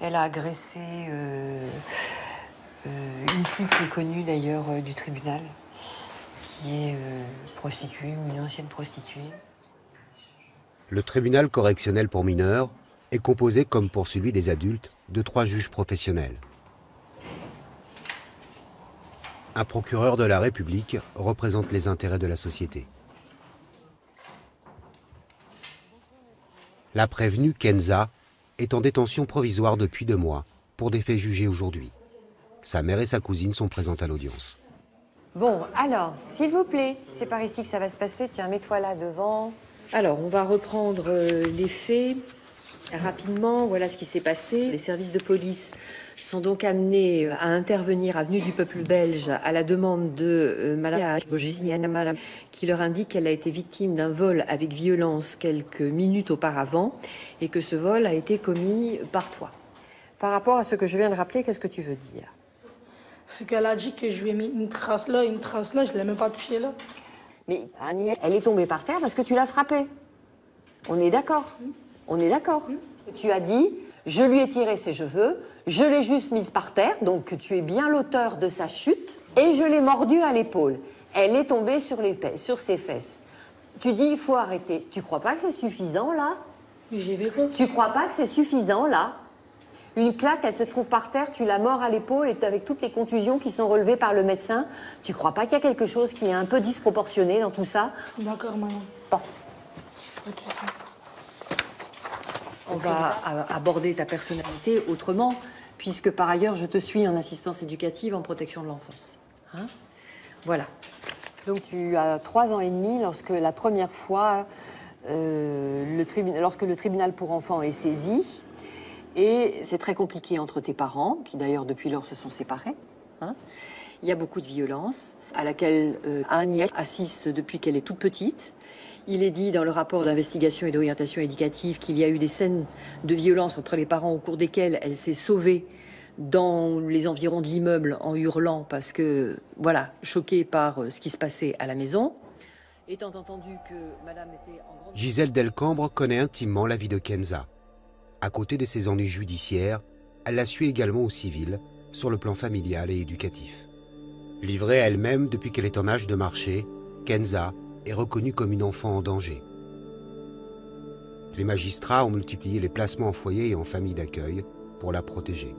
Elle a agressé une fille qui est connue d'ailleurs du tribunal, qui est prostituée ou une ancienne prostituée. Le tribunal correctionnel pour mineurs est composé, comme pour celui des adultes, de 3 juges professionnels. Un procureur de la République représente les intérêts de la société. La prévenue Kenza est en détention provisoire depuis 2 mois pour des faits jugés aujourd'hui. Sa mère et sa cousine sont présentes à l'audience. Bon, alors, s'il vous plaît, c'est par ici que ça va se passer. Tiens, mets-toi là devant. Alors, on va reprendre les faits rapidement. Voilà ce qui s'est passé. Les services de police sont donc amenés à intervenir avenue du Peuple belge à la demande de Madame qui leur indique qu'elle a été victime d'un vol avec violence quelques minutes auparavant et que ce vol a été commis par toi. Par rapport à ce que je viens de rappeler, qu'est-ce que tu veux dire? C'est qu'elle a dit que je lui ai mis une trace là, je ne l'ai même pas touchée là. Mais Annie, elle est tombée par terre parce que tu l'as frappée. On est d'accord? On est d'accord? Tu as dit, je lui ai tiré ses cheveux, je l'ai juste mise par terre, donc tu es bien l'auteur de sa chute, et je l'ai mordue à l'épaule. Elle est tombée sur ses fesses. Tu dis, il faut arrêter. Tu crois pas que c'est suffisant, là? J'ai vu quoi? Tu crois pas que c'est suffisant, là? Une claque, elle se trouve par terre, tu la mords à l'épaule et avec toutes les contusions qui sont relevées par le médecin. Tu crois pas qu'il y a quelque chose qui est un peu disproportionné dans tout ça? D'accord, maman. Bon. Pas de souci. On va aborder ta personnalité autrement, puisque par ailleurs, je te suis en assistance éducative en protection de l'enfance. Hein? Voilà. Donc tu as 3 ans et demi lorsque la première fois, lorsque le tribunal pour enfants est saisi. Et c'est très compliqué entre tes parents, qui d'ailleurs depuis lors se sont séparés. Hein. Il y a beaucoup de violence, à laquelle Annie assiste depuis qu'elle est toute petite. Il est dit dans le rapport d'investigation et d'orientation éducative qu'il y a eu des scènes de violence entre les parents au cours desquelles elle s'est sauvée dans les environs de l'immeuble en hurlant parce que, voilà, choquée par ce qui se passait à la maison. Étant entendu que madame était en grande... Gisèle Delcambre connaît intimement la vie de Kenza. À côté de ses ennuis judiciaires, elle la suit également au civil, sur le plan familial et éducatif. Livrée à elle-même depuis qu'elle est en âge de marcher, Kenza est reconnue comme une enfant en danger. Les magistrats ont multiplié les placements en foyer et en famille d'accueil pour la protéger.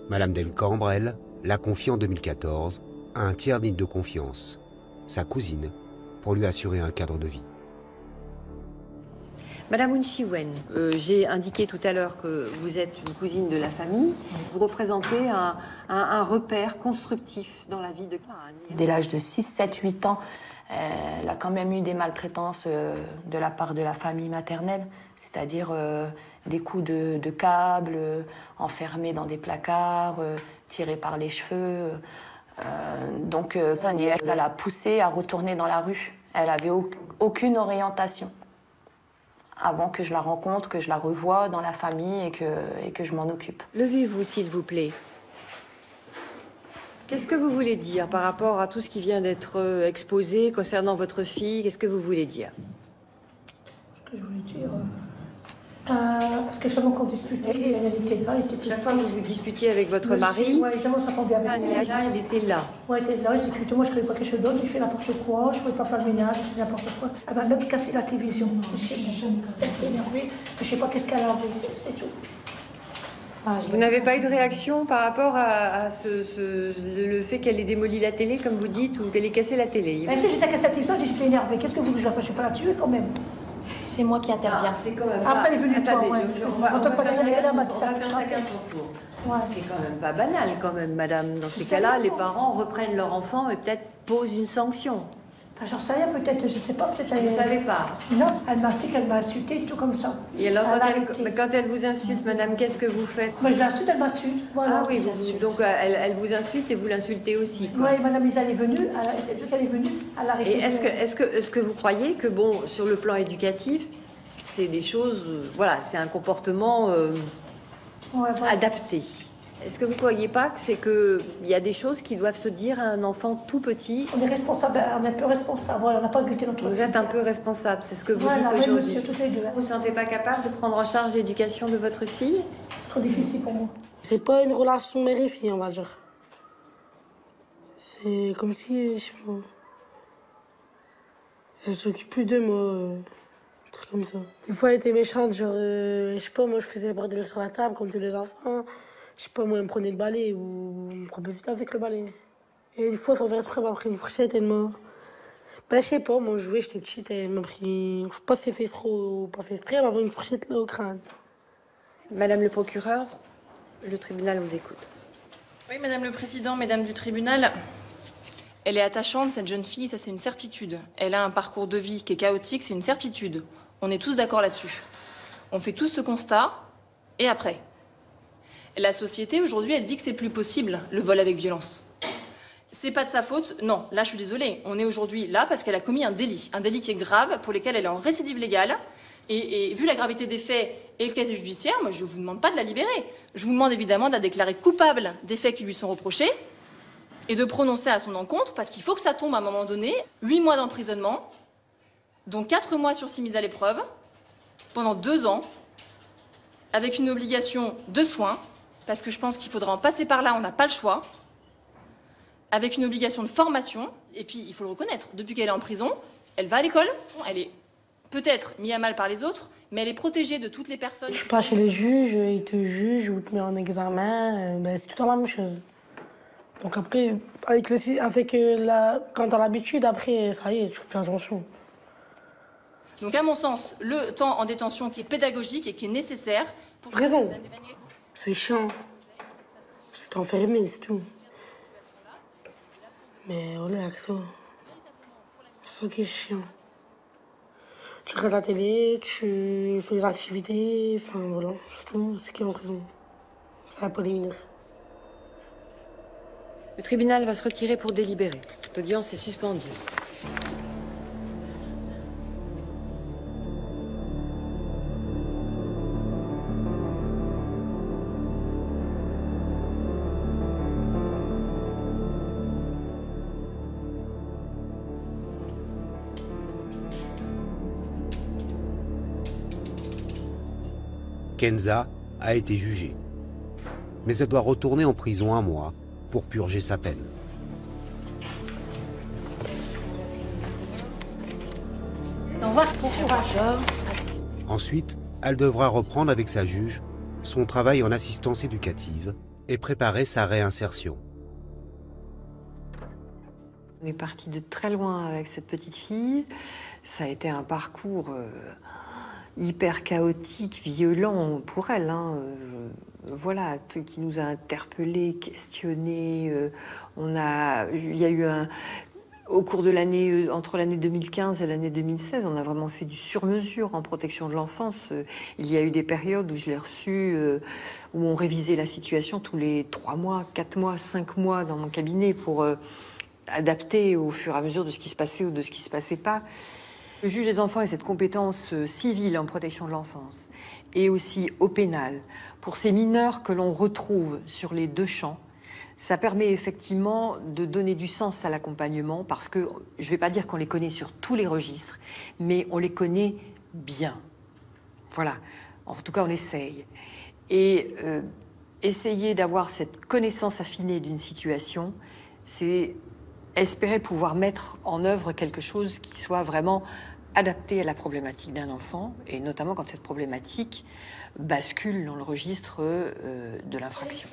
Madame Delcambre, elle, l'a confiée en 2014 à un tiers digne de confiance, sa cousine, pour lui assurer un cadre de vie. Madame Unshiwen, j'ai indiqué tout à l'heure que vous êtes une cousine de la famille. Vous représentez un repère constructif dans la vie de... Dès l'âge de 6, 7, 8 ans, elle a quand même eu des maltraitances de la part de la famille maternelle, c'est-à-dire des coups de câbles, enfermés dans des placards, tirés par les cheveux. Donc ça l'a poussée à retourner dans la rue. Elle n'avait aucune orientation avant que je la rencontre, que je la revoie dans la famille et que je m'en occupe. Levez-vous, s'il vous plaît. Qu'est-ce que vous voulez dire par rapport à tout ce qui vient d'être exposé concernant votre fille? Qu'est-ce que vous voulez dire? Ce que je voulais dire... parce que chaque fois qu'on disputait, elle était là, elle était plus... Chaque fois que vous vous disputiez avec votre mari, Oui, jamais ça tombait avec elle. elle était là. Oui, elle était là, exécuté. Moi, je ne croyais pas que je donne, je fais n'importe quoi, je ne pouvais pas faire le ménage, je faisais n'importe quoi. Elle m'a même cassé la télévision. Elle était énervée, je ne sais pas qu'est-ce qu'elle avait, c'est tout. Vous n'avez pas eu de réaction par rapport à le fait qu'elle ait démoli la télé, comme vous dites, ou qu'elle ait cassé la télé? Si j'étais cassé la télévision, j'étais énervée. Qu'est-ce que vous voulez que je fasse? Je ne suis pas la tuer quand même. C'est moi qui interviens. C'est quand même Après, elle est venue toi, ouais. On va faire chacun son tour. Ouais. C'est quand même pas banal, quand même, madame. Dans ces cas-là, les parents reprennent leur enfant et peut-être posent une sanction. J'en sais rien, peut-être, je ne sais pas, peut-être... Vous ne savez pas? Non, elle m'a dit qu'elle m'a insulté, tout comme ça. Et alors, quand elle vous insulte, madame, qu'est-ce que vous faites? Je l'insulte, elle m'insulte, voilà. Ah oui, donc elle vous insulte et vous l'insultez aussi, quoi. Oui, madame Lisa, elle est venue, c'est lui qu'elle est venue, elle a arrêté. Et est-ce que vous croyez que, bon, sur le plan éducatif, c'est des choses... voilà, c'est un comportement adapté? Est-ce que vous ne croyez pas que c'est qu'il y a des choses qui doivent se dire à un enfant tout petit? On est responsable, on est un peu responsable, voilà, on n'a pas goûté notre Vous êtes un peu responsable, c'est ce que vous dites aujourd'hui. Vous ne vous sentez pas capable de prendre en charge l'éducation de votre fille? trop difficile pour moi. C'est pas une relation mère et fille, on va dire. C'est comme si, je sais pas, elle s'occupe plus de moi, un truc comme ça. Des fois, elle était méchante, genre, je sais pas, moi je faisais le bordel sur la table comme tous les enfants. Je sais pas, moi elle me prenait le balai ou elle me frappait vite avec le balai. Et des fois, sans faire exprès, elle m'a pris une fourchette, elle m'a... Ben, je sais pas, moi je jouais, j'étais petite, elle m'a pris, pas fait trop, pas fait exprès, elle m'a pris une fourchette là au crâne. Madame le procureur, le tribunal vous écoute. Oui, Madame le Président, Mesdames du tribunal, elle est attachante, cette jeune fille, ça c'est une certitude. Elle a un parcours de vie qui est chaotique, c'est une certitude. On est tous d'accord là-dessus. On fait tous ce constat, et après. La société, aujourd'hui, elle dit que c'est plus possible, le vol avec violence. C'est pas de sa faute, non, là je suis désolée. On est aujourd'hui là parce qu'elle a commis un délit qui est grave, pour lequel elle est en récidive légale. Et vu la gravité des faits et le casier judiciaire, moi je vous demande pas de la libérer. Je vous demande évidemment de la déclarer coupable des faits qui lui sont reprochés et de prononcer à son encontre, parce qu'il faut que ça tombe à un moment donné, 8 mois d'emprisonnement, dont 4 mois sursis mis à l'épreuve, pendant 2 ans, avec une obligation de soins, parce que je pense qu'il faudra en passer par là, on n'a pas le choix, avec une obligation de formation, et puis il faut le reconnaître, depuis qu'elle est en prison, elle va à l'école, elle est peut-être mise à mal par les autres, mais elle est protégée de toutes les personnes. Je passe chez les juges, ils te jugent ou te mettent en examen, ben, c'est tout le temps la même chose. Donc après, quand t'as l'habitude, après, ça y est, tu fais plus attention. Donc à mon sens, le temps en détention qui est pédagogique et qui est nécessaire pour... Raison. C'est chiant. C'est enfermé, c'est tout. Mais voilà, avec ça. C'est ça qui est chiant. Tu regardes la télé, tu fais des activités, enfin voilà, c'est tout, c'est qui est en prison. Ça va pas les mineurs. Le tribunal va se retirer pour délibérer. L'audience est suspendue. Kenza a été jugée. Mais elle doit retourner en prison 1 mois pour purger sa peine. Au revoir, bon courage. Ensuite, elle devra reprendre avec sa juge son travail en assistance éducative et préparer sa réinsertion. On est parti de très loin avec cette petite fille. Ça a été un parcours hyper chaotique, violent pour elle. Voilà, qui nous a interpellés, questionnés. Il y a eu au cours de l'année, entre l'année 2015 et l'année 2016, on a vraiment fait du sur-mesure en protection de l'enfance. Il y a eu des périodes où je l'ai reçue, où on révisait la situation tous les 3 mois, 4 mois, 5 mois dans mon cabinet pour adapter au fur et à mesure de ce qui se passait ou de ce qui se passait pas. Le juge des enfants a cette compétence civile en protection de l'enfance et aussi au pénal. Pour ces mineurs que l'on retrouve sur les 2 champs, ça permet effectivement de donner du sens à l'accompagnement parce que, je ne vais pas dire qu'on les connaît sur tous les registres, mais on les connaît bien. Voilà, en tout cas on essaye. Et essayer d'avoir cette connaissance affinée d'une situation, c'est espérer pouvoir mettre en œuvre quelque chose qui soit vraiment adapté à la problématique d'un enfant, et notamment quand cette problématique bascule dans le registre de l'infraction.